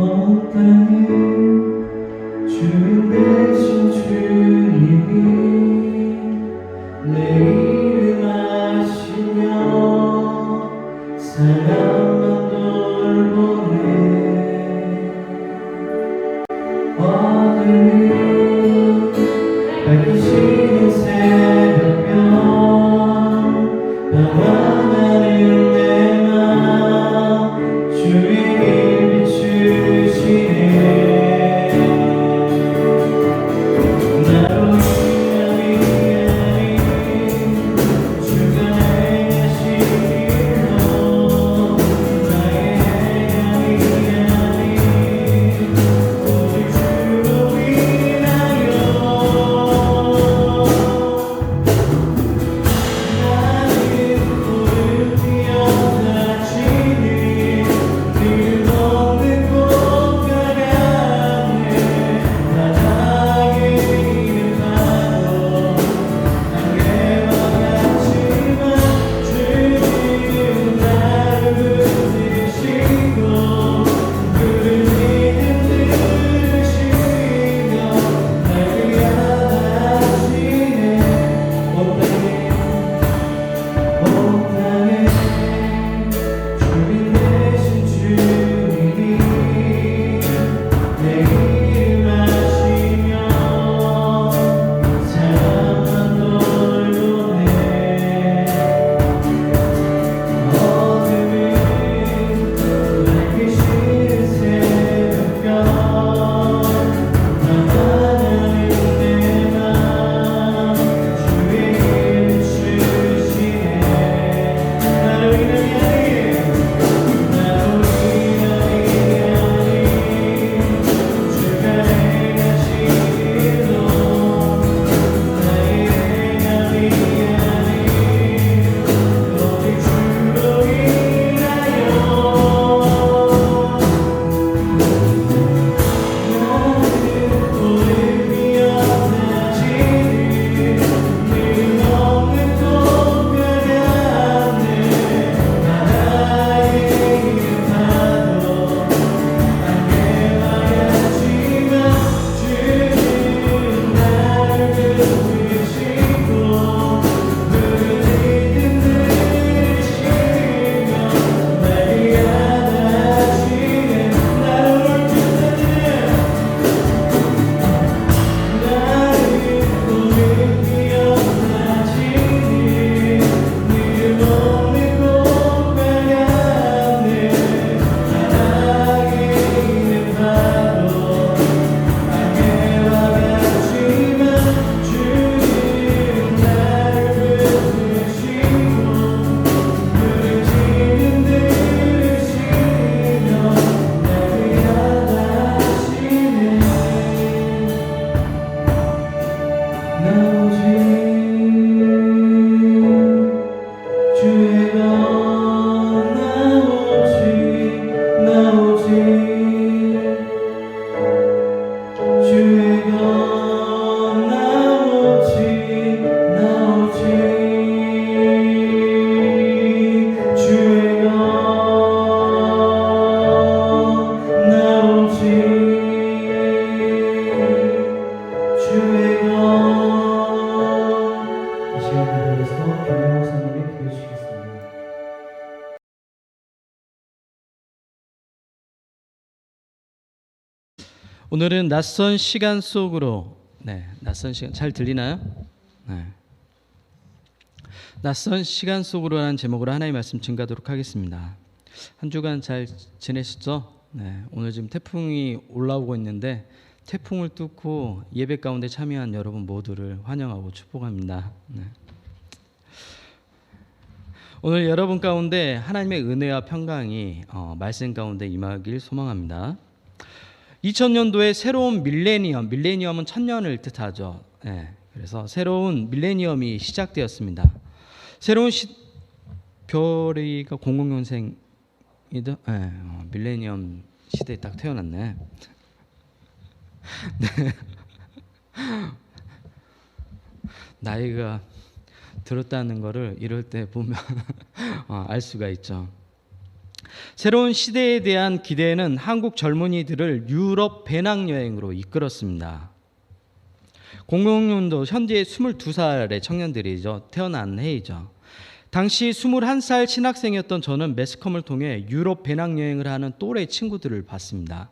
온 땅에 주인 되신 주님이 내 이름 아시며 사랑만 돌보네. 어둠을 밝히시는 새벽별 평안하는 내 맘 주의 비추시네. 나로 인하여 주가 행하신 일로 나의 행함이 오직 주로 인하여 나는 고를 뛰어다치니 길 없는 곳 가량에 바닥에 있는 파도 안개와 같지만 주님 나를 붙드시고 그를 믿음들으시며 날 위하시네. 온 땅에 주인 되신 주님이 내 이름 아시며 사랑만 돌보네. 어둠을 밝히시는 새벽별 나타나는 내 맘 주의 이름 주시네. 나로 인하여 주가 행하신 일로 나의 행함이 오직 주로 인하여 나는 고를 뛰어다치니 길 없는 곳 가량에 바다에 있는 파도 안개와 같지만 주님 나를 붙드시고 그를 믿음들으시며 날 위하시네. 나를 멈추다니네. 나는 고를 뛰어다치니 길 없는 곳 가량에 바닥에 있는 파도 안개와 같지만 주님 나를 붙드시고 그를 믿음들으시며 날 위하시네. 나 오직 주의 것 나 오직 주의 것 나 오직 주의 것 나 오직 주의 것. 이 시간에 대해서 김영 목사님이 보여주시겠습니다. 오늘은 낯선 시간 속으로, 낯선 시간 잘 들리나요? 낯선 시간 속으로라는 제목으로 하나님의 말씀 증가하도록 하겠습니다. 한 주간 잘 지내셨죠? 오늘 지금 태풍이 올라오고 있는데 태풍을 뚫고 예배 가운데 참여한 여러분 모두를 환영하고 축복합니다. 오늘 여러분 가운데 하나님의 은혜와 평강이 말씀 가운데 임하길 소망합니다. 2000년도에 새로운 밀레니엄은 천년을 뜻하죠. 그래서 새로운 밀레니엄이 시작되었습니다. 새로운 별이가 00년생이다. 밀레니엄 시대에 딱 태어났네. 나이가 들었다는 거를 이럴 때 보면 알 수가 있죠. 새로운 시대에 대한 기대는 한국 젊은이들을 유럽 배낭여행으로 이끌었습니다. 00년도 현재 22살의 청년들이죠. 태어난 해이죠. 당시 21살 신학생이었던 저는 매스컴을 통해 유럽 배낭여행을 하는 또래 친구들을 봤습니다.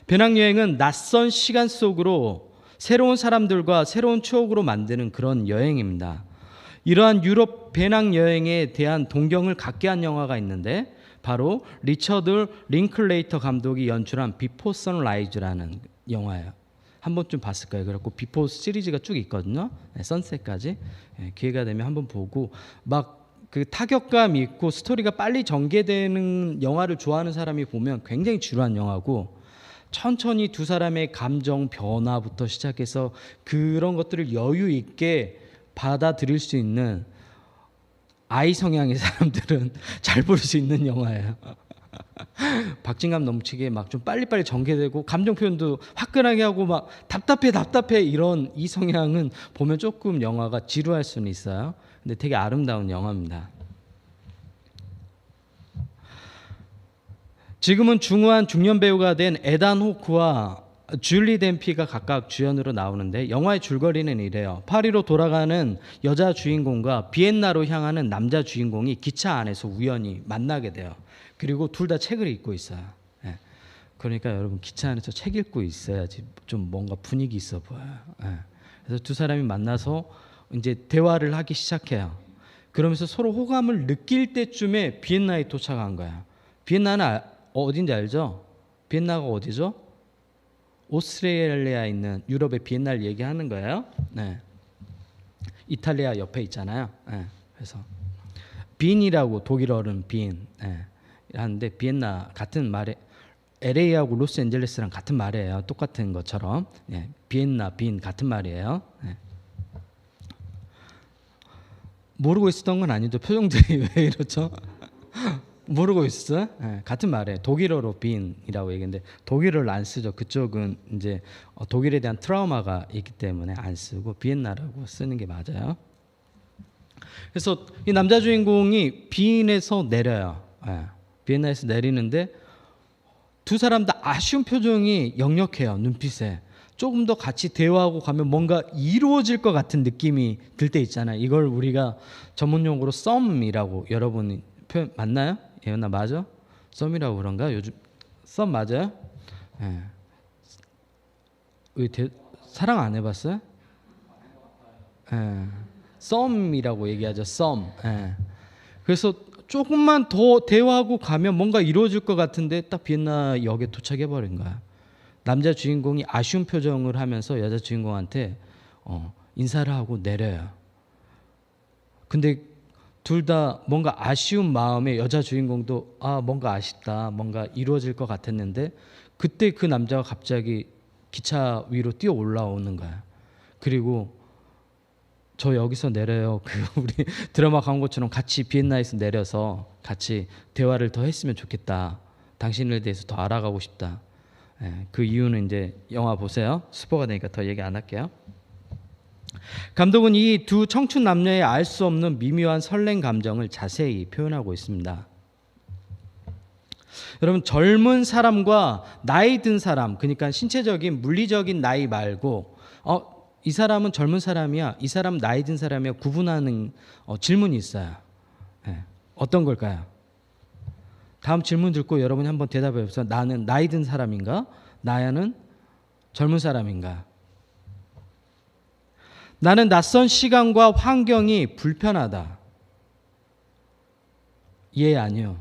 배낭여행은 낯선 시간 속으로 새로운 사람들과 새로운 추억으로 만드는 그런 여행입니다. 이러한 유럽 배낭여행에 대한 동경을 갖게 한 영화가 있는데 바로 리처드 링클레이터 감독이 연출한 비포 선라이즈라는 영화예요. 한 번쯤 봤을 거예요. 그래갖고 비포 시리즈가 쭉 있거든요. 선셋까지. 기회가 되면 한번 보고 막 그 타격감 있고 스토리가 빨리 전개되는 영화를 좋아하는 사람이 보면 굉장히 지루한 영화고, 천천히 두 사람의 감정 변화부터 시작해서 그런 것들을 여유 있게 받아들일 수 있는 아이 성향의 사람들은 잘 볼 수 있는 영화예요. 박진감 넘치게 막 좀 빨리빨리 전개되고 감정 표현도 화끈하게 하고 막 답답해 이런 이 성향은 보면 조금 영화가 지루할 수는 있어요. 근데 되게 아름다운 영화입니다. 지금은 중후한 중년 배우가 된 에단 호크와 줄리 덴피가 각각 주연으로 나오는데 영화의 줄거리는 이래요. 파리로 돌아가는 여자 주인공과 비엔나로 향하는 남자 주인공이 기차 안에서 우연히 만나게 돼요. 그리고 둘 다 책을 읽고 있어요. 그러니까 여러분 기차 안에서 책 읽고 있어야지 좀 뭔가 분위기 있어 보여요. 그래서 두 사람이 만나서 이제 대화를 하기 시작해요. 그러면서 서로 호감을 느낄 때쯤에 비엔나에 도착한 거야. 비엔나는 어딘지 알죠? 비엔나가 어디죠? 오스트레일리아에 있는 유럽의 비엔나를 얘기하는 거예요. 네. 이탈리아 옆에 있잖아요. 그래서 빈이라고 독일어는 빈 하는데 비엔나 같은 말에 LA하고 로스앤젤레스랑 같은 말이에요. 똑같은 것처럼 비엔나 빈 같은 말이에요. 모르고 있었던 건 아니죠. 표정들이 왜 이렇죠? 모르고 있었어요? 같은 말이에요. 독일어로 빈이라고 얘기했는데 독일어를 안 쓰죠. 그쪽은 이제 독일에 대한 트라우마가 있기 때문에 안 쓰고 비엔나라고 쓰는 게 맞아요. 그래서 이 남자 주인공이 빈에서 내려요. 비엔나에서 내리는데 두 사람 다 아쉬운 표정이 역력해요. 눈빛에. 조금 더 같이 대화하고 가면 뭔가 이루어질 것 같은 느낌이 들 때 있잖아요. 이걸 우리가 전문용어로 썸이라고, 여러분 표현 맞나요? 예언아 맞아? 썸이라고 그런가? 요즘 썸 맞아요? 사랑 안 해봤어요? 썸이라고 얘기하죠. 썸. 그래서 조금만 더 대화하고 가면 뭔가 이루어질 것 같은데 딱 비엔나 역에 도착해 버린 거야. 남자 주인공이 아쉬운 표정을 하면서 여자 주인공한테 인사를 하고 내려요. 근데 둘 다 뭔가 아쉬운 마음에 여자 주인공도 뭔가 아쉽다, 뭔가 이루어질 것 같았는데 그때 그 남자가 갑자기 기차 위로 뛰어 올라오는 거야. 그리고 저 여기서 내려요. 우리 드라마 광고처럼 같이 비엔나에서 내려서 같이 대화를 더 했으면 좋겠다. 당신에 대해서 더 알아가고 싶다. 그 이유는 이제 영화 보세요. 스포가 되니까 더 얘기 안 할게요. 감독은 이 두 청춘 남녀의 알 수 없는 미묘한 설렘 감정을 자세히 표현하고 있습니다. 여러분, 젊은 사람과 나이 든 사람, 그러니까 신체적인 물리적인 나이 말고 이 사람은 젊은 사람이야, 이 사람 나이 든 사람이야 구분하는 질문이 있어요. 어떤 걸까요? 다음 질문 듣고 여러분이 한번 대답해 보세요. 나는 나이 든 사람인가? 나야는 젊은 사람인가? 나는 낯선 시간과 환경이 불편하다. 예, 아니요.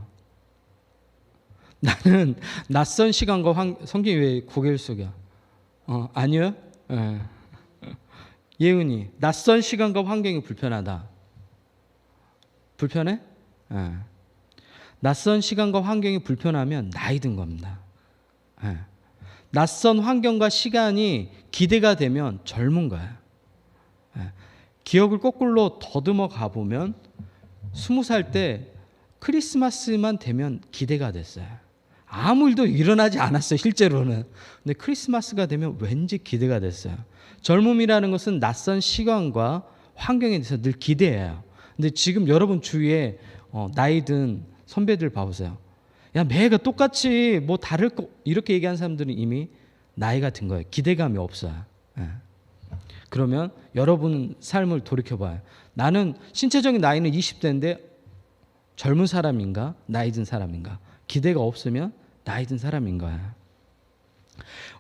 나는 낯선 시간과 성경이 왜 고개를 숙여? 아니요. 예은이, 낯선 시간과 환경이 불편하다. 불편해? 낯선 시간과 환경이 불편하면 나이 든 겁니다. 낯선 환경과 시간이 기대가 되면 젊은 거야. 기억을 거꾸로 더듬어 가보면 20살 때 크리스마스만 되면 기대가 됐어요. 아무 일도 일어나지 않았어요, 실제로는. 근데 크리스마스가 되면 왠지 기대가 됐어요. 젊음이라는 것은 낯선 시간과 환경에 대해서 늘 기대해요. 근데 지금 여러분 주위에 나이 든 선배들 봐보세요. 야, 매가 똑같이 뭐 다를 거 이렇게 얘기하는 사람들은 이미 나이가 든 거예요. 기대감이 없어요. 예. 그러면 여러분 삶을 돌이켜봐요. 나는 신체적인 나이는 20대인데 젊은 사람인가? 나이 든 사람인가? 기대가 없으면 나이 든 사람인 거예요.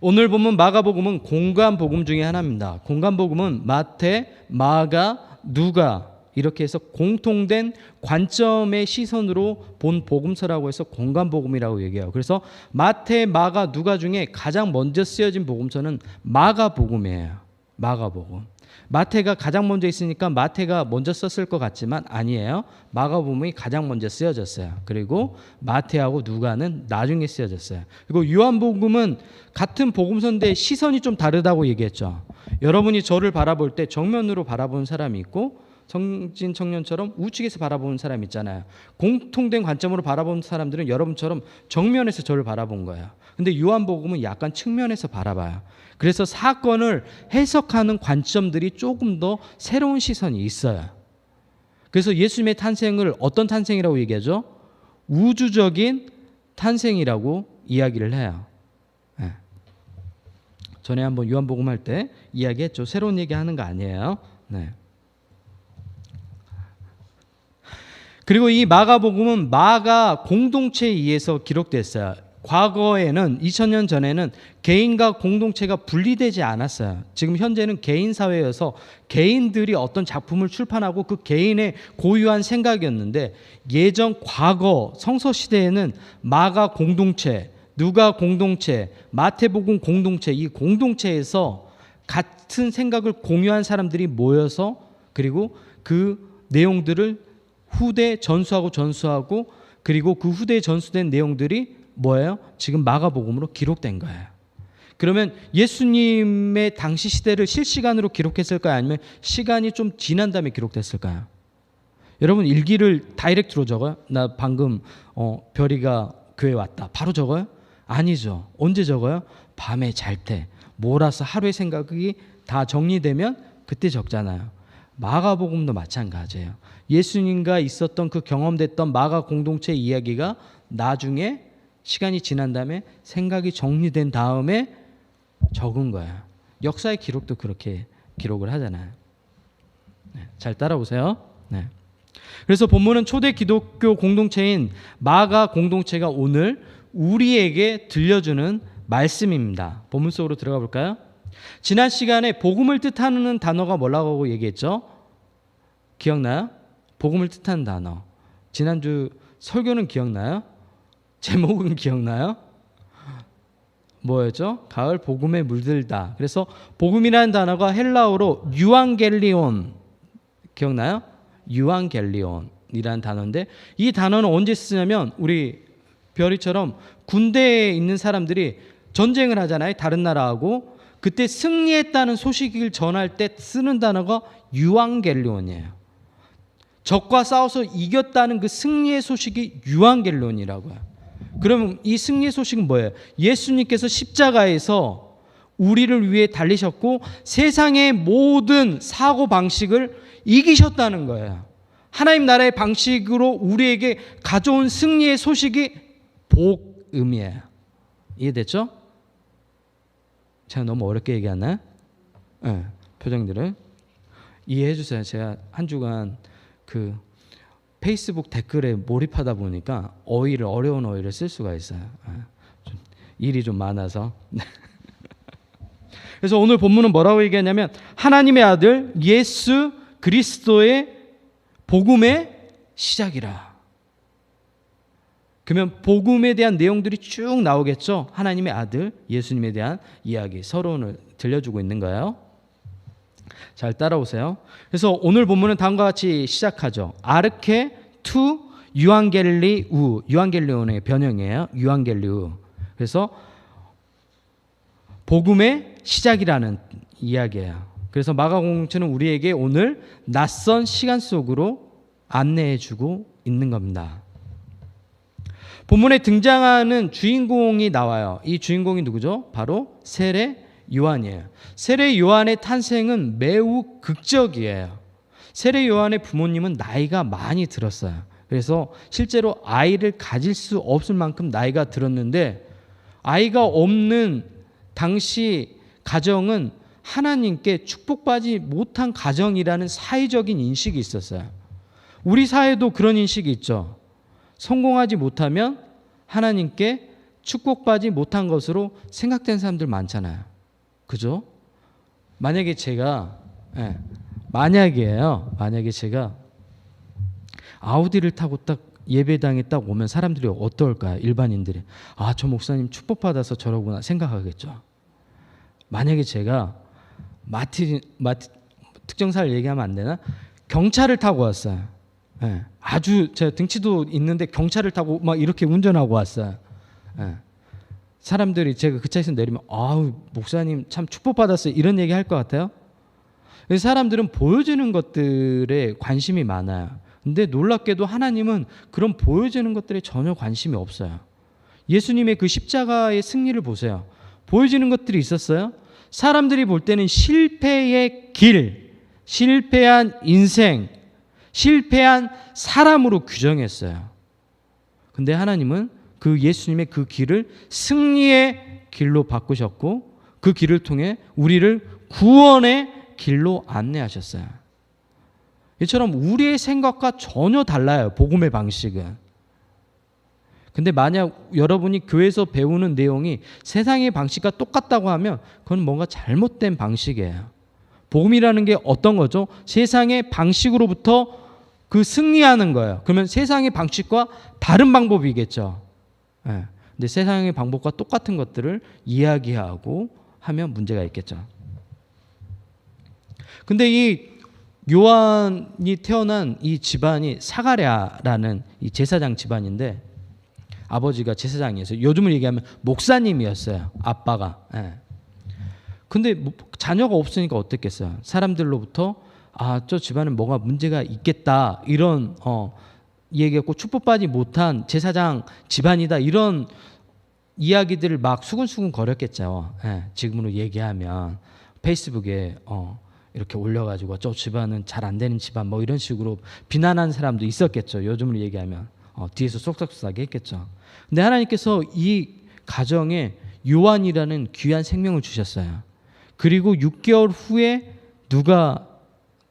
오늘 보면 마가복음은 공간 복음 중에 하나입니다. 공간 복음은 마태, 마가, 누가 이렇게 해서 공통된 관점의 시선으로 본 복음서라고 해서 공간 복음이라고 얘기해요. 그래서 마태, 마가, 누가 중에 가장 먼저 쓰여진 복음서는 마가복음이에요. 마가복음. 마태가 가장 먼저 있으니까 마태가 먼저 썼을 것 같지만 아니에요. 마가복음이 가장 먼저 쓰여졌어요. 그리고 마태하고 누가는 나중에 쓰여졌어요. 그리고 요한복음은 같은 복음서인데 시선이 좀 다르다고 얘기했죠. 여러분이 저를 바라볼 때 정면으로 바라보는 사람이 있고 성진 청년처럼 우측에서 바라보는 사람 있잖아요. 공통된 관점으로 바라보는 사람들은 여러분처럼 정면에서 저를 바라본 거예요. 근데 요한복음은 약간 측면에서 바라봐요. 그래서 사건을 해석하는 관점들이 조금 더 새로운 시선이 있어요. 그래서 예수님의 탄생을 어떤 탄생이라고 얘기하죠? 우주적인 탄생이라고 이야기를 해요. 네. 전에 한번 요한복음 할 때 이야기했죠. 새로운 얘기하는 거 아니에요. 네. 그리고 이 마가복음은 마가 공동체에 의해서 기록됐어요. 과거에는 2000년 전에는 개인과 공동체가 분리되지 않았어요. 지금 현재는 개인 사회여서 개인들이 어떤 작품을 출판하고 그 개인의 고유한 생각이었는데 예전 과거 성서 시대에는 마가 공동체, 누가 공동체, 마태복음 공동체 이 공동체에서 같은 생각을 공유한 사람들이 모여서 그리고 그 내용들을 후대 전수하고 그리고 그 후대에 전수된 내용들이 뭐예요? 지금 마가복음으로 기록된 거예요. 그러면 예수님의 당시 시대를 실시간으로 기록했을까요? 아니면 시간이 좀 지난 다음에 기록됐을까요? 여러분 일기를 다이렉트로 적어요? 나 방금 별이가 교회 왔다. 바로 적어요? 아니죠. 언제 적어요? 밤에 잘 때 몰아서 하루의 생각이 다 정리되면 그때 적잖아요. 마가복음도 마찬가지예요. 예수님과 있었던 그 경험됐던 마가 공동체 이야기가 나중에 시간이 지난 다음에 생각이 정리된 다음에 적은 거예요. 역사의 기록도 그렇게 기록을 하잖아요. 네, 잘 따라오세요. 네. 그래서 본문은 초대 기독교 공동체인 마가 공동체가 오늘 우리에게 들려주는 말씀입니다. 본문 속으로 들어가 볼까요? 지난 시간에 복음을 뜻하는 단어가 뭐라고 얘기했죠? 기억나요? 복음을 뜻하는 단어. 지난주 설교는 기억나요? 제목은 기억나요? 뭐였죠? 가을 복음에 물들다. 그래서 복음이라는 단어가 헬라어로 유앙겔리온 기억나요? 유앙겔리온이라는 단어인데 이 단어는 언제 쓰냐면 우리 별이처럼 군대에 있는 사람들이 전쟁을 하잖아요. 다른 나라하고 그때 승리했다는 소식을 전할 때 쓰는 단어가 유앙겔리온이에요. 적과 싸워서 이겼다는 그 승리의 소식이 유앙겔리온이라고 해요. 그러면 이 승리의 소식은 뭐예요? 예수님께서 십자가에서 우리를 위해 달리셨고 세상의 모든 사고 방식을 이기셨다는 거예요. 하나님 나라의 방식으로 우리에게 가져온 승리의 소식이 복음이에요. 이해됐죠? 제가 너무 어렵게 얘기하나요? 네, 표정들을 이해해 주세요. 제가 한 주간 그 페이스북 댓글에 몰입하다 보니까 어려운 어휘를 쓸 수가 있어요. 좀 일이 좀 많아서. 그래서 오늘 본문은 뭐라고 얘기하냐면 하나님의 아들 예수 그리스도의 복음의 시작이라. 그러면 복음에 대한 내용들이 쭉 나오겠죠. 하나님의 아들 예수님에 대한 이야기 서론을 들려주고 있는 거예요. 잘 따라오세요. 그래서 오늘 본문은 다음과 같이 시작하죠. 아르케 투 유앙겔리우, 유앙겔리온의 변형이에요. 유앙겔리우. 그래서 복음의 시작이라는 이야기예요. 그래서 마가 공동체는 우리에게 오늘 낯선 시간 속으로 안내해주고 있는 겁니다. 본문에 등장하는 주인공이 나와요. 이 주인공이 누구죠? 바로 세례 요한이에요. 세례 요한의 탄생은 매우 극적이에요. 세례 요한의 부모님은 나이가 많이 들었어요. 그래서 실제로 아이를 가질 수 없을 만큼 나이가 들었는데 아이가 없는 당시 가정은 하나님께 축복받지 못한 가정이라는 사회적인 인식이 있었어요. 우리 사회도 그런 인식이 있죠. 성공하지 못하면 하나님께 축복받지 못한 것으로 생각되는 사람들 많잖아요. 그죠? 만약에 제가 만약에 제가 아우디를 타고 딱 예배당에 딱 오면 사람들이 어떨까요? 일반인들이 저 목사님 축복받아서 저러구나 생각하겠죠. 만약에 제가 특정사를 얘기하면 안 되나? 경차를 타고 왔어요. 아주 제가 등치도 있는데 경차를 타고 막 이렇게 운전하고 왔어요. 사람들이 제가 그 차에서 내리면 목사님 참 축복받았어요 이런 얘기 할 것 같아요. 사람들은 보여지는 것들에 관심이 많아요. 근데 놀랍게도 하나님은 그런 보여지는 것들에 전혀 관심이 없어요. 예수님의 그 십자가의 승리를 보세요. 보여지는 것들이 있었어요. 사람들이 볼 때는 실패의 길, 실패한 인생, 실패한 사람으로 규정했어요. 근데 하나님은 그 예수님의 그 길을 승리의 길로 바꾸셨고 그 길을 통해 우리를 구원의 길로 안내하셨어요. 이처럼 우리의 생각과 전혀 달라요. 복음의 방식은. 근데 만약 여러분이 교회에서 배우는 내용이 세상의 방식과 똑같다고 하면 그건 뭔가 잘못된 방식이에요. 복음이라는 게 어떤 거죠? 세상의 방식으로부터 그 승리하는 거예요. 그러면 세상의 방식과 다른 방법이겠죠. 근데 세상의 방법과 똑같은 것들을 이야기하고 하면 문제가 있겠죠. 근데 이 요한이 태어난 이 집안이 사가랴라는 이 제사장 집안인데 아버지가 제사장이었어요. 요즘을 얘기하면 목사님이었어요. 아빠가. 근데 자녀가 없으니까 어땠겠어요? 사람들로부터 저 집안은 뭐가 문제가 있겠다 이런 얘기했고 축복받지 못한 제사장 집안이다 이런 이야기들을 막 수근수근 거렸겠죠. 지금으로 얘기하면 페이스북에 이렇게 올려가지고 저 집안은 잘 안 되는 집안 뭐 이런 식으로 비난하는 사람도 있었겠죠. 요즘으로 얘기하면 뒤에서 쏙쏙쏙하게 했겠죠. 근데 하나님께서 이 가정에 요한이라는 귀한 생명을 주셨어요. 그리고 6개월 후에 누가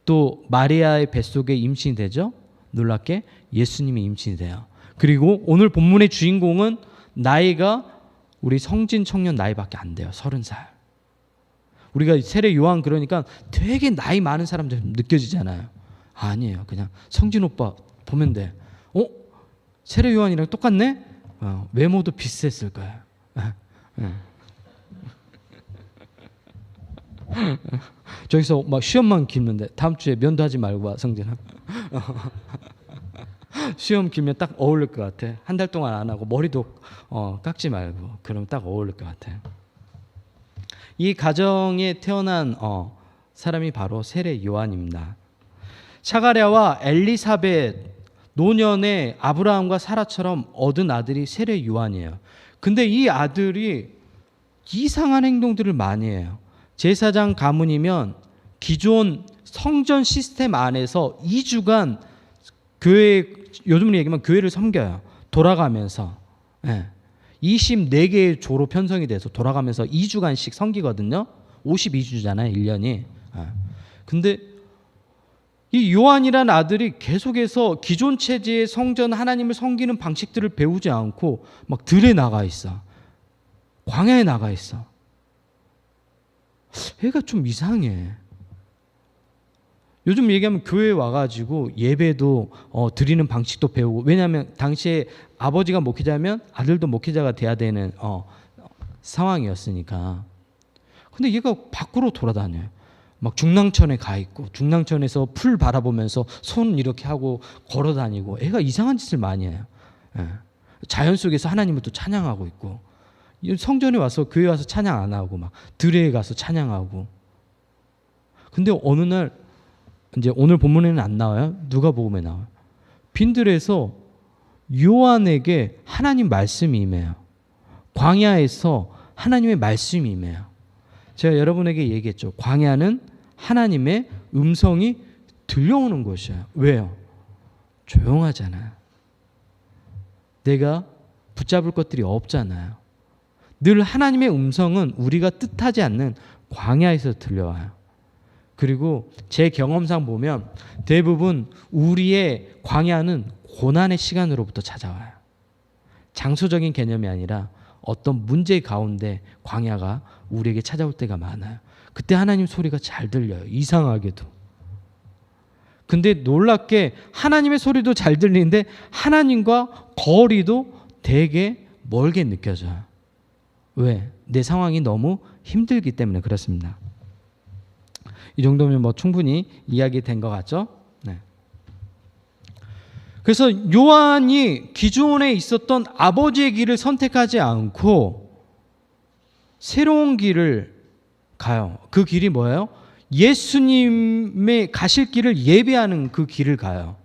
또 마리아의 뱃속에 임신이 되죠? 놀랍게 예수님이 임신이 돼요. 그리고 오늘 본문의 주인공은 나이가 우리 성진 청년 나이밖에 안 돼요. 30살. 우리가 세례 요한 그러니까 되게 나이 많은 사람들 느껴지잖아요. 아니에요. 그냥 성진 오빠 보면 돼. 세례 요한이랑 똑같네? 외모도 비슷했을 거예요. 저기서 막 시험만 길는데 다음 주에 면도하지 말고 와 성진아. 시험 길면 딱 어울릴 것 같아. 한 달 동안 안 하고 머리도 깎지 말고 그럼 딱 어울릴 것 같아. 이 가정에 태어난 사람이 바로 세례 요한입니다. 사가랴와 엘리사벳 노년의 아브라함과 사라처럼 얻은 아들이 세례 요한이에요. 근데 이 아들이 이상한 행동들을 많이 해요. 제사장 가문이면 기존 성전 시스템 안에서 2주간 교회, 요즘으로 얘기하면 교회를 섬겨요. 돌아가면서. 24개의 조로 편성이 돼서 돌아가면서 2주간씩 섬기거든요. 52주잖아요. 1년이. 근데 이 요한이라는 아들이 계속해서 기존 체제의 성전 하나님을 섬기는 방식들을 배우지 않고 막 들에 나가 있어. 광야에 나가 있어. 얘가 좀 이상해. 요즘 얘기하면 교회에 와가지고 예배도 드리는 방식도 배우고, 왜냐하면 당시에 아버지가 목회자면 아들도 목회자가 돼야 되는 상황이었으니까. 근데 얘가 밖으로 돌아다녀요. 막 중랑천에 가 있고 중랑천에서 풀 바라보면서 손 이렇게 하고 걸어 다니고 애가 이상한 짓을 많이 해요. 자연 속에서 하나님을 또 찬양하고 있고, 성전에 와서 교회 와서 찬양 안 하고 막 들에 가서 찬양하고. 근데 어느 날 이제 오늘 본문에는 안 나와요. 누가복음에 나와요. 빈들에서 요한에게 하나님 말씀이 임해요. 광야에서 하나님의 말씀이 임해요. 제가 여러분에게 얘기했죠. 광야는 하나님의 음성이 들려오는 곳이에요. 왜요? 조용하잖아요. 내가 붙잡을 것들이 없잖아요. 늘 하나님의 음성은 우리가 뜻하지 않는 광야에서 들려와요. 그리고 제 경험상 보면 대부분 우리의 광야는 고난의 시간으로부터 찾아와요. 장소적인 개념이 아니라 어떤 문제 가운데 광야가 우리에게 찾아올 때가 많아요. 그때 하나님 소리가 잘 들려요. 이상하게도. 근데 놀랍게 하나님의 소리도 잘 들리는데 하나님과 거리도 되게 멀게 느껴져요. 왜? 내 상황이 너무 힘들기 때문에 그렇습니다. 이 정도면 뭐 충분히 이야기된 것 같죠? 네. 그래서 요한이 기존에 있었던 아버지의 길을 선택하지 않고 새로운 길을 가요. 그 길이 뭐예요? 예수님의 가실 길을 예배하는 그 길을 가요.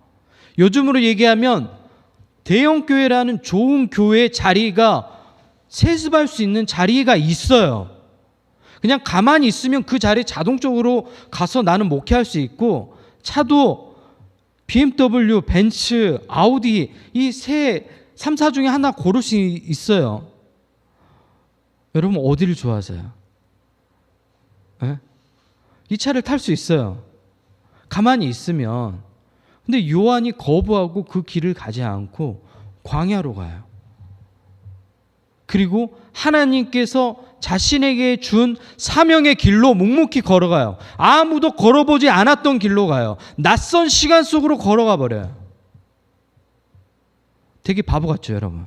요즘으로 얘기하면 대형교회라는 좋은 교회의 자리가 세습할 수 있는 자리가 있어요. 그냥 가만히 있으면 그 자리에 자동적으로 가서 나는 목회할 수 있고, 차도 BMW, 벤츠, 아우디 이 세 3사 중에 하나 고를 수 있어요. 여러분 어디를 좋아하세요? 네? 이 차를 탈 수 있어요. 가만히 있으면. 근데 요한이 거부하고 그 길을 가지 않고 광야로 가요. 그리고 하나님께서 자신에게 준 사명의 길로 묵묵히 걸어가요. 아무도 걸어보지 않았던 길로 가요. 낯선 시간 속으로 걸어가 버려요. 되게 바보 같죠, 여러분?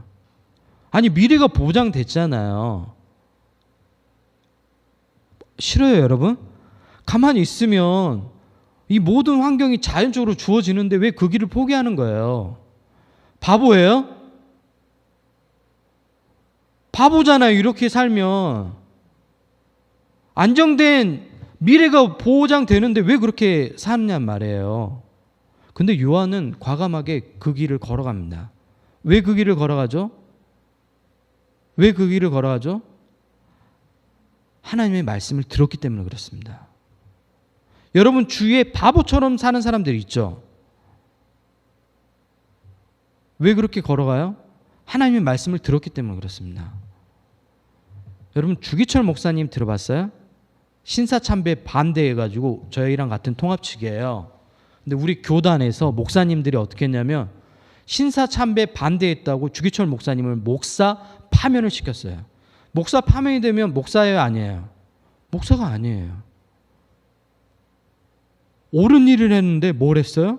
아니, 미래가 보장됐잖아요. 싫어요, 여러분? 가만히 있으면 이 모든 환경이 자연적으로 주어지는데 왜 그 길을 포기하는 거예요? 바보예요? 바보잖아요. 이렇게 살면 안정된 미래가 보장되는데 왜 그렇게 사느냐 말이에요. 근데 요한은 과감하게 그 길을 걸어갑니다. 왜 그 길을 걸어가죠? 왜 그 길을 걸어가죠? 하나님의 말씀을 들었기 때문에 그렇습니다. 여러분 주위에 바보처럼 사는 사람들이 있죠. 왜 그렇게 걸어가요? 하나님의 말씀을 들었기 때문에 그렇습니다. 여러분 주기철 목사님 들어봤어요? 신사참배 반대해가지고 저희랑 같은 통합측이에요. 근데 우리 교단에서 목사님들이 어떻게 했냐면 신사참배 반대했다고 주기철 목사님을 목사 파면을 시켰어요. 목사 파면이 되면 목사예요, 아니에요? 목사가 아니에요. 옳은 일을 했는데 뭘 했어요?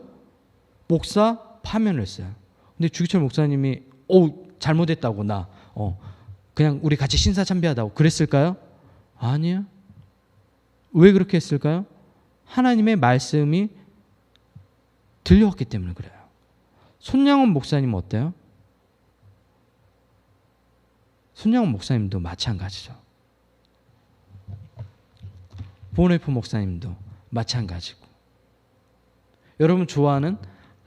목사 파면을 했어요. 근데 주기철 목사님이 잘못했다고 그냥 우리 같이 신사참배하다고 그랬을까요? 아니요. 왜 그렇게 했을까요? 하나님의 말씀이 들려왔기 때문에 그래요. 손양원 목사님 어때요? 손양원 목사님도 마찬가지죠. 보네프 목사님도 마찬가지고, 여러분 좋아하는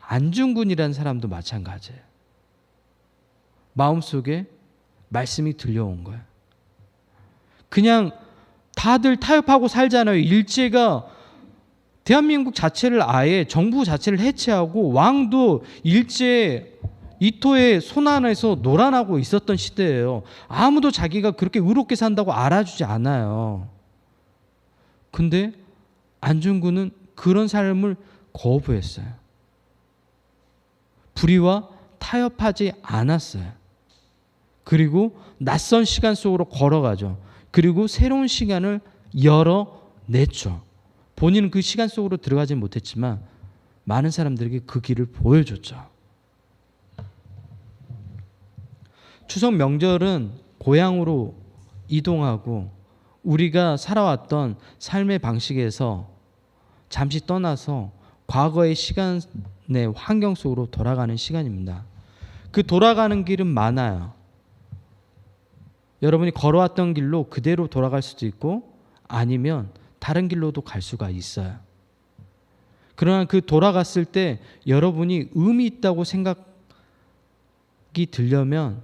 안중근이라는 사람도 마찬가지예요. 마음속에 말씀이 들려온 거예요. 그냥 다들 타협하고 살잖아요. 일제가 대한민국 자체를 아예 정부 자체를 해체하고 왕도 일제 이토의 손 안에서 노란하고 있었던 시대예요. 아무도 자기가 그렇게 의롭게 산다고 알아주지 않아요. 근데 안중근은 그런 삶을 거부했어요. 불의와 타협하지 않았어요. 그리고 낯선 시간 속으로 걸어가죠. 그리고 새로운 시간을 열어냈죠. 본인은 그 시간 속으로 들어가지 못했지만 많은 사람들에게 그 길을 보여줬죠. 추석 명절은 고향으로 이동하고 우리가 살아왔던 삶의 방식에서 잠시 떠나서 과거의 시간의 환경 속으로 돌아가는 시간입니다. 그 돌아가는 길은 많아요. 여러분이 걸어왔던 길로 그대로 돌아갈 수도 있고 아니면 다른 길로도 갈 수가 있어요. 그러나 그 돌아갔을 때 여러분이 의미 있다고 생각이 들려면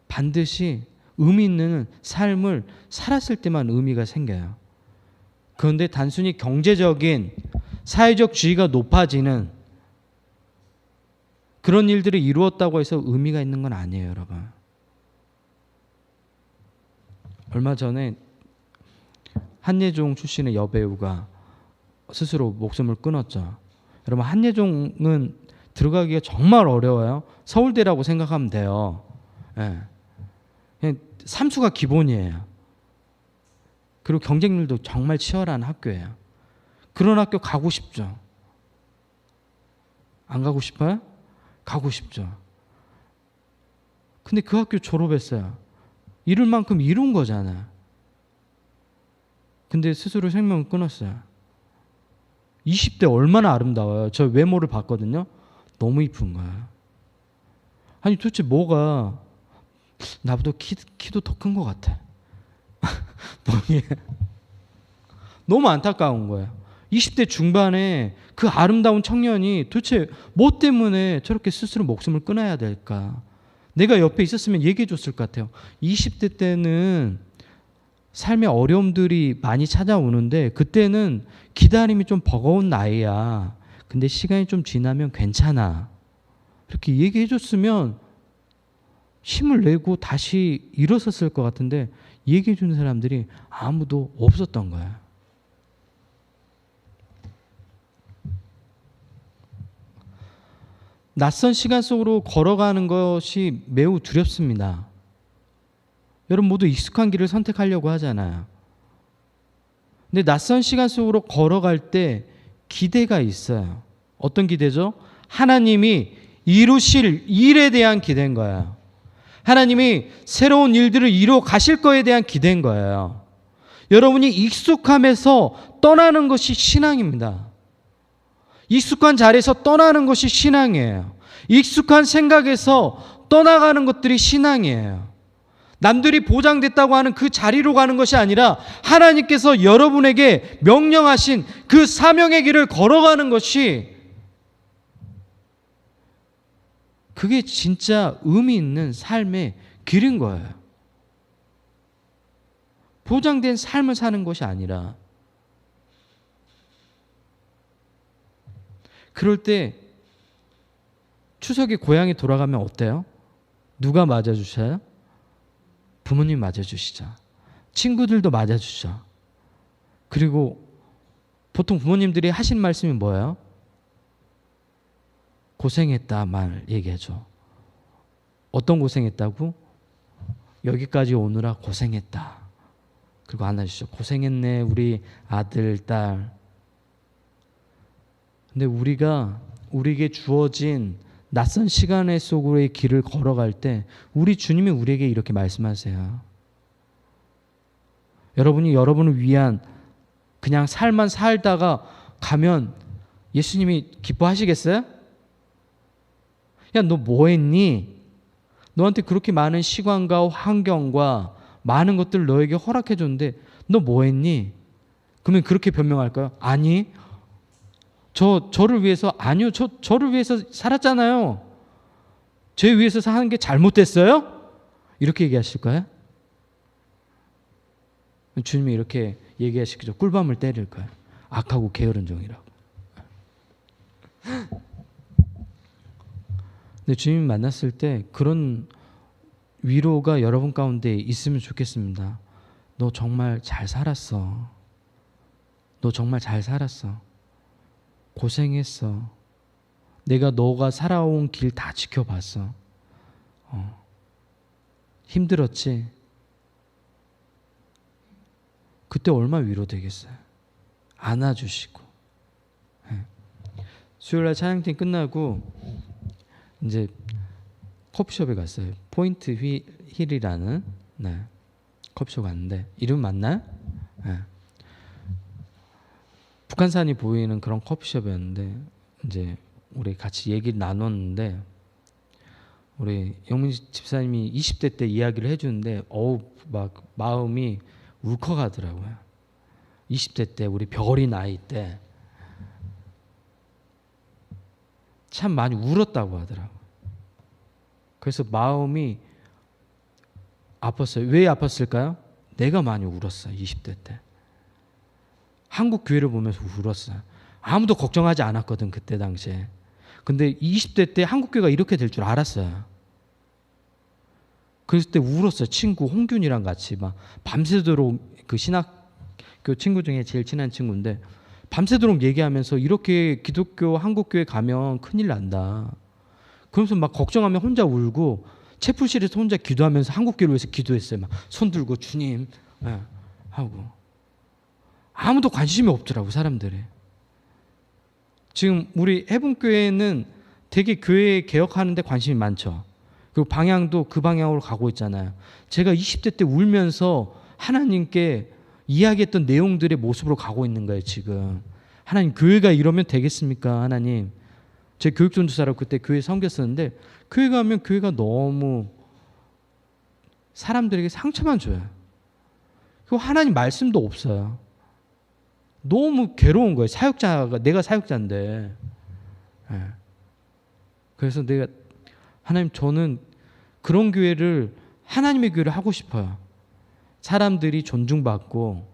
반드시 의미 있는 삶을 살았을 때만 의미가 생겨요. 그런데 단순히 경제적인 사회적 지위가 높아지는 그런 일들을 이루었다고 해서 의미가 있는 건 아니에요, 여러분. 얼마 전에 한예종 출신의 여배우가 스스로 목숨을 끊었죠. 여러분, 한예종은 들어가기가 정말 어려워요. 서울대라고 생각하면 돼요. 예. 그냥 삼수가 기본이에요. 그리고 경쟁률도 정말 치열한 학교예요. 그런 학교 가고 싶죠. 안 가고 싶어요? 가고 싶죠. 근데 그 학교 졸업했어요. 이룰 만큼 이룬 거잖아요. 근데 스스로 생명을 끊었어요. 20대 얼마나 아름다워요. 저 외모를 봤거든요. 너무 이쁜 거예요. 아니 도대체 뭐가 나보다 키도 더 큰 것 같아. 너무 안타까운 거예요. 20대 중반에 그 아름다운 청년이 도대체 뭐 때문에 저렇게 스스로 목숨을 끊어야 될까? 내가 옆에 있었으면 얘기해 줬을 것 같아요. 20대 때는 삶의 어려움들이 많이 찾아오는데 그때는 기다림이 좀 버거운 나이야. 근데 시간이 좀 지나면 괜찮아. 이렇게 얘기해 줬으면 힘을 내고 다시 일어섰을 것 같은데 얘기해 주는 사람들이 아무도 없었던 거야. 낯선 시간 속으로 걸어가는 것이 매우 두렵습니다. 여러분 모두 익숙한 길을 선택하려고 하잖아요. 근데 낯선 시간 속으로 걸어갈 때 기대가 있어요. 어떤 기대죠? 하나님이 이루실 일에 대한 기대인 거예요. 하나님이 새로운 일들을 이루어 가실 거에 대한 기대인 거예요. 여러분이 익숙함에서 떠나는 것이 신앙입니다. 익숙한 자리에서 떠나는 것이 신앙이에요. 익숙한 생각에서 떠나가는 것들이 신앙이에요. 남들이 보장됐다고 하는 그 자리로 가는 것이 아니라 하나님께서 여러분에게 명령하신 그 사명의 길을 걸어가는 것이 그게 진짜 의미 있는 삶의 길인 거예요. 보장된 삶을 사는 것이 아니라 그럴 때 추석에 고향에 돌아가면 어때요? 누가 맞아주셔요? 부모님 맞아주시죠. 친구들도 맞아주죠. 그리고 보통 부모님들이 하신 말씀이 뭐예요? 고생했다만 얘기하죠. 어떤 고생했다고? 여기까지 오느라 고생했다. 그리고 안아주시죠. 고생했네 우리 아들, 딸. 근데 우리에게 주어진 낯선 시간 속으로의 길을 걸어갈 때 우리 주님이 우리에게 이렇게 말씀하세요. 여러분이 여러분을 위한 그냥 삶만 살다가 가면 예수님이 기뻐하시겠어요? 야, 너 뭐 했니? 너한테 그렇게 많은 시간과 환경과 많은 것들을 너에게 허락해 줬는데 너 뭐 했니? 그러면 그렇게 변명할까요? 아니, 저를 위해서, 아니요, 저를 위해서 살았잖아요. 제 위해서 사는 게 잘못됐어요? 이렇게 얘기하실 거예요? 주님이 이렇게 얘기하시죠. 꿀밤을 때릴 거예요. 악하고 게으른 종이라고. 근데 주님 만났을 때 그런 위로가 여러분 가운데 있으면 좋겠습니다. 너 정말 잘 살았어. 너 정말 잘 살았어. 고생했어. 내가 너가 살아온 길 다 지켜봤어. 힘들었지? 그때 얼마나 위로되겠어요. 안아주시고. 수요일날 찬양팀 끝나고 이제 커피숍에 갔어요. 포인트 힐이라는 커피숍 갔는데 이름 맞나요? 북한산이 보이는 그런 커피숍이었는데 이제 우리 같이 얘기를 나눴는데 우리 영민 집사님이 20대 때 이야기를 해주는데 막 마음이 울컥하더라고요. 20대 때 우리 별이 나이 때 참 많이 울었다고 하더라고요. 그래서 마음이 아팠어요. 왜 아팠을까요? 내가 많이 울었어요. 20대 때. 한국 교회를 보면서 울었어요. 아무도 걱정하지 않았거든 그때 당시에. 근데 20대 때 한국교회가 이렇게 될 줄 알았어요. 그랬을 때 울었어요. 친구 홍균이랑 같이 막 밤새도록, 그 신학교 친구 중에 제일 친한 친구인데 밤새도록 얘기하면서 이렇게 기독교 한국교회 가면 큰일 난다. 그러면서 막 걱정하면 혼자 울고 채플실에서 혼자 기도하면서 한국교회를 위해서 기도했어요. 막 손 들고 주님 하고. 아무도 관심이 없더라고, 사람들이. 지금 우리 해분교회는 되게 교회 개혁하는 데 관심이 많죠. 그리고 방향도 그 방향으로 가고 있잖아요. 제가 20대 때 울면서 하나님께 이야기했던 내용들의 모습으로 가고 있는 거예요, 지금. 하나님, 교회가 이러면 되겠습니까? 하나님. 제 교육전도사라고 그때 교회 섬겼었는데, 교회 가면 교회가 너무 사람들에게 상처만 줘요. 그리고 하나님 말씀도 없어요. 너무 괴로운 거예요. 사역자가, 내가 사역자인데. 그래서 내가, 하나님, 저는 그런 교회를, 하나님의 교회를 하고 싶어요. 사람들이 존중받고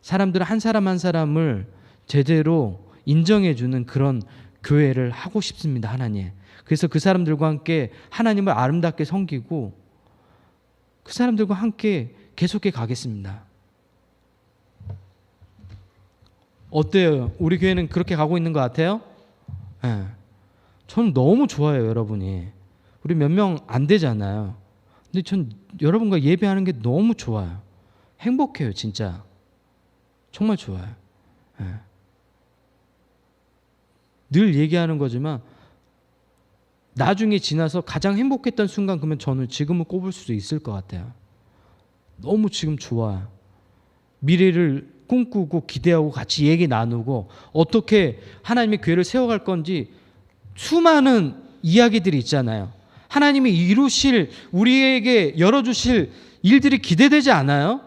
사람들 한 사람 한 사람을 제대로 인정해주는 그런 교회를 하고 싶습니다, 하나님. 그래서 그 사람들과 함께 하나님을 아름답게 섬기고 그 사람들과 함께 계속해 가겠습니다. 어때요? 우리 교회는 그렇게 가고 있는 것 같아요? 네. 저는 너무 좋아요, 여러분이. 우리 몇 명 안 되잖아요. 근데 전 여러분과 예배하는 게 너무 좋아요. 행복해요, 진짜. 정말 좋아요. 네. 늘 얘기하는 거지만 나중에 지나서 가장 행복했던 순간, 그러면 저는 지금을 꼽을 수도 있을 것 같아요. 너무 지금 좋아요. 미래를 꿈꾸고 기대하고 같이 얘기 나누고 어떻게 하나님의 교회를 세워갈 건지 수많은 이야기들이 있잖아요. 하나님이 이루실, 우리에게 열어주실 일들이 기대되지 않아요?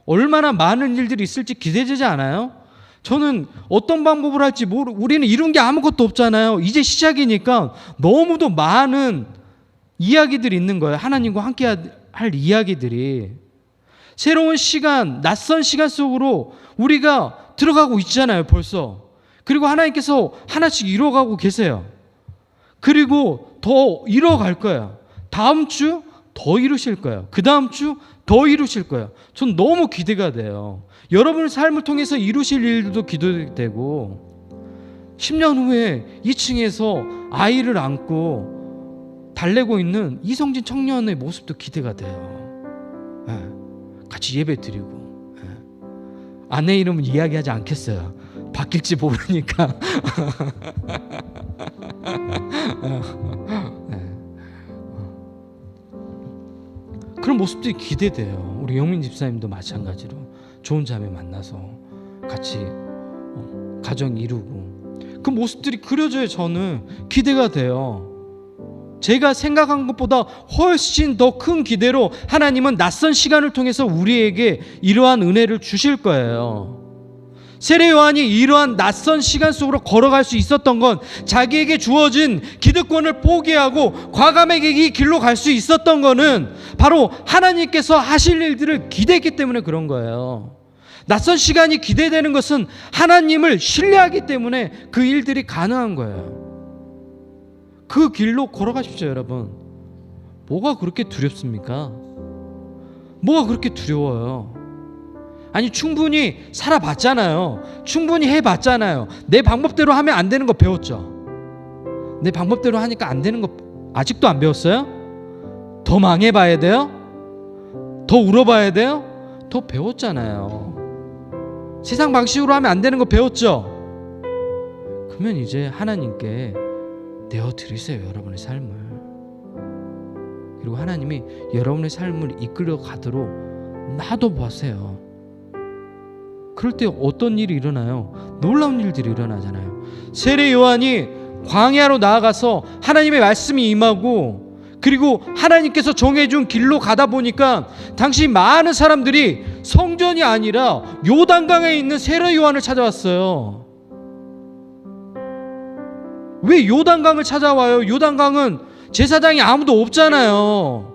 얼마나 많은 일들이 있을지 기대되지 않아요? 저는 어떤 방법을 할지 우리는 이룬 게 아무것도 없잖아요. 이제 시작이니까 너무도 많은 이야기들이 있는 거예요. 하나님과 함께 할 이야기들이. 새로운 시간, 낯선 시간 속으로 우리가 들어가고 있잖아요, 벌써. 그리고 하나님께서 하나씩 이뤄가고 계세요. 그리고 더 이뤄갈 거예요. 다음 주 더 이루실 거예요. 그 다음 주 더 이루실 거예요. 전 너무 기대가 돼요. 여러분의 삶을 통해서 이루실 일들도 기대되고 10년 후에 2층에서 아이를 안고 달래고 있는 이성진 청년의 모습도 기대가 돼요. 네. 같이 예배 드리고. 네. 아내 이름은 이야기하지 않겠어요. 바뀔지 모르니까. 네. 그런 모습들이 기대돼요. 우리 영민 집사님도 마찬가지로 좋은 자매 만나서 같이 가정 이루고 그 모습들이 그려져요. 저는 기대가 돼요. 제가 생각한 것보다 훨씬 더 큰 기대로 하나님은 낯선 시간을 통해서 우리에게 이러한 은혜를 주실 거예요. 세례 요한이 이러한 낯선 시간 속으로 걸어갈 수 있었던 건 자기에게 주어진 기득권을 포기하고 과감하게 이 길로 갈 수 있었던 거는 바로 하나님께서 하실 일들을 기대했기 때문에 그런 거예요. 낯선 시간이 기대되는 것은 하나님을 신뢰하기 때문에 그 일들이 가능한 거예요. 그 길로 걸어가십시오, 여러분. 뭐가 그렇게 두렵습니까? 뭐가 그렇게 두려워요? 아니, 충분히 살아봤잖아요. 충분히 해봤잖아요. 내 방법대로 하면 안 되는 거 배웠죠. 내 방법대로 하니까 안 되는 거 아직도 안 배웠어요? 더 망해봐야 돼요? 더 울어봐야 돼요? 더 배웠잖아요. 세상 방식으로 하면 안 되는 거 배웠죠? 그러면 이제 하나님께 내어드리세요, 여러분의 삶을. 그리고 하나님이 여러분의 삶을 이끌어 가도록 놔둬보세요. 그럴 때 어떤 일이 일어나요? 놀라운 일들이 일어나잖아요. 세례 요한이 광야로 나아가서 하나님의 말씀이 임하고 그리고 하나님께서 정해준 길로 가다 보니까 당시 많은 사람들이 성전이 아니라 요단강에 있는 세례 요한을 찾아왔어요. 왜 요단강을 찾아와요? 요단강은 제사장이 아무도 없잖아요.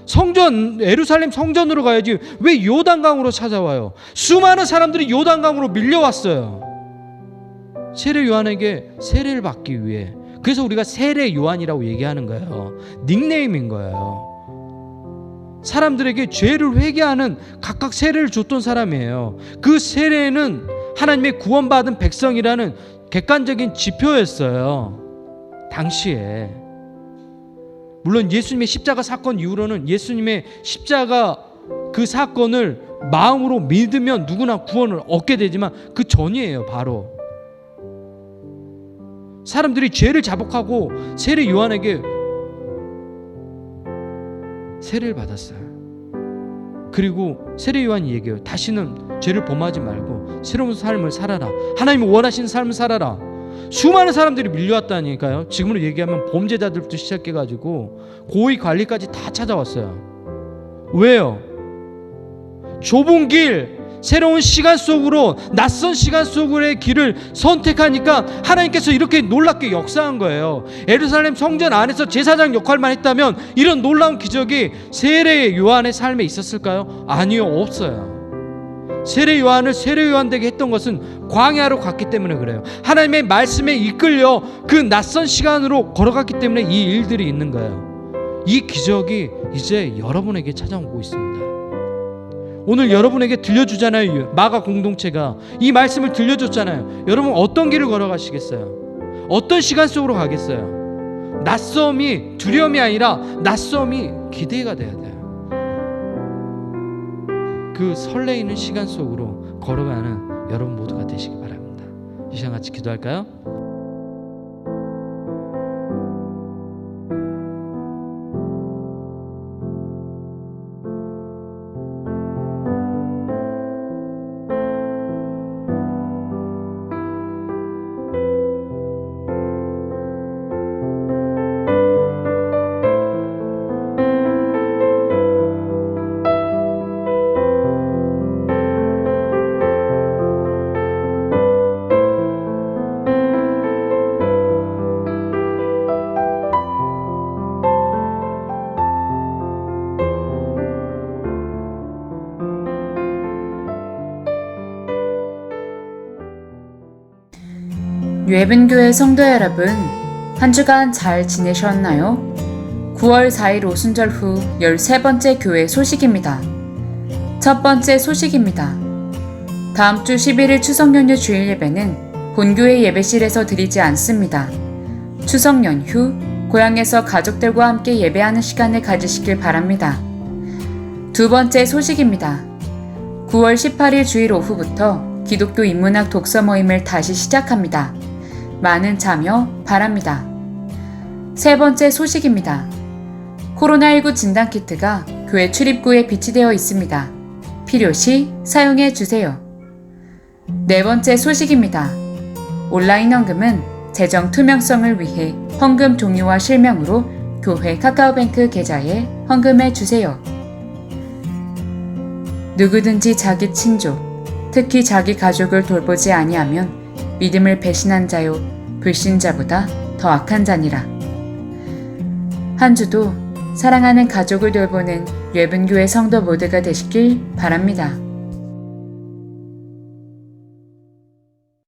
성전, 예루살렘 성전으로 가야지 왜 요단강으로 찾아와요? 수많은 사람들이 요단강으로 밀려왔어요. 세례 요한에게 세례를 받기 위해. 그래서 우리가 세례 요한이라고 얘기하는 거예요. 닉네임인 거예요. 사람들에게 죄를 회개하는 각각 세례를 줬던 사람이에요. 그 세례는 하나님의 구원받은 백성이라는 객관적인 지표였어요. 당시에. 물론 예수님의 십자가 사건 이후로는 예수님의 십자가 그 사건을 마음으로 믿으면 누구나 구원을 얻게 되지만 그 전이에요. 바로 사람들이 죄를 자복하고 세례 요한에게 세례를 받았어요. 그리고 세례 요한이 얘기해요. 다시는 죄를 범하지 말고 새로운 삶을 살아라. 하나님이 원하시는 삶을 살아라. 수많은 사람들이 밀려왔다니까요. 지금으로 얘기하면 범죄자들부터 시작해가지고 고위 관리까지 다 찾아왔어요. 왜요? 좁은 길, 새로운 시간 속으로, 낯선 시간 속으로의 길을 선택하니까 하나님께서 이렇게 놀랍게 역사한 거예요. 예루살렘 성전 안에서 제사장 역할만 했다면 이런 놀라운 기적이 세례 요한의 삶에 있었을까요? 아니요, 없어요. 세례 요한을 세례 요한 되게 했던 것은 광야로 갔기 때문에 그래요. 하나님의 말씀에 이끌려 그 낯선 시간으로 걸어갔기 때문에 이 일들이 있는 거예요. 이 기적이 이제 여러분에게 찾아오고 있습니다. 오늘 여러분에게 들려주잖아요. 마가 공동체가 이 말씀을 들려줬잖아요. 여러분 어떤 길을 걸어가시겠어요? 어떤 시간 속으로 가겠어요? 낯섦이 두려움이 아니라 낯섦이 기대가 돼야 돼요. 그 설레이는 시간 속으로 걸어가는 여러분 모두가 되시기 바랍니다. 이 시간 같이 기도할까요? 뇌분교회 성도 여러분, 한 주간 잘 지내셨나요? 9월 4일 오순절 후 13번째 교회 소식입니다. 첫 번째 소식입니다. 다음 주 11일 추석 연휴 주일 예배는 본교회 예배실에서 드리지 않습니다. 추석 연휴, 고향에서 가족들과 함께 예배하는 시간을 가지시길 바랍니다. 두 번째 소식입니다. 9월 18일 주일 오후부터 기독교 인문학 독서 모임을 다시 시작합니다. 많은 참여 바랍니다. 세 번째 소식입니다. 코로나19 진단키트가 교회 출입구에 비치되어 있습니다. 필요시 사용해 주세요. 네 번째 소식입니다. 온라인 헌금은 재정 투명성을 위해 헌금 종류와 실명으로 교회 카카오뱅크 계좌에 헌금해 주세요. 누구든지 자기 친족, 특히 자기 가족을 돌보지 아니하면 믿음을 배신한 자요 불신자보다 더 악한 자니라. 한 주도 사랑하는 가족을 돌보는 뇌분교회 성도 모두가 되시길 바랍니다.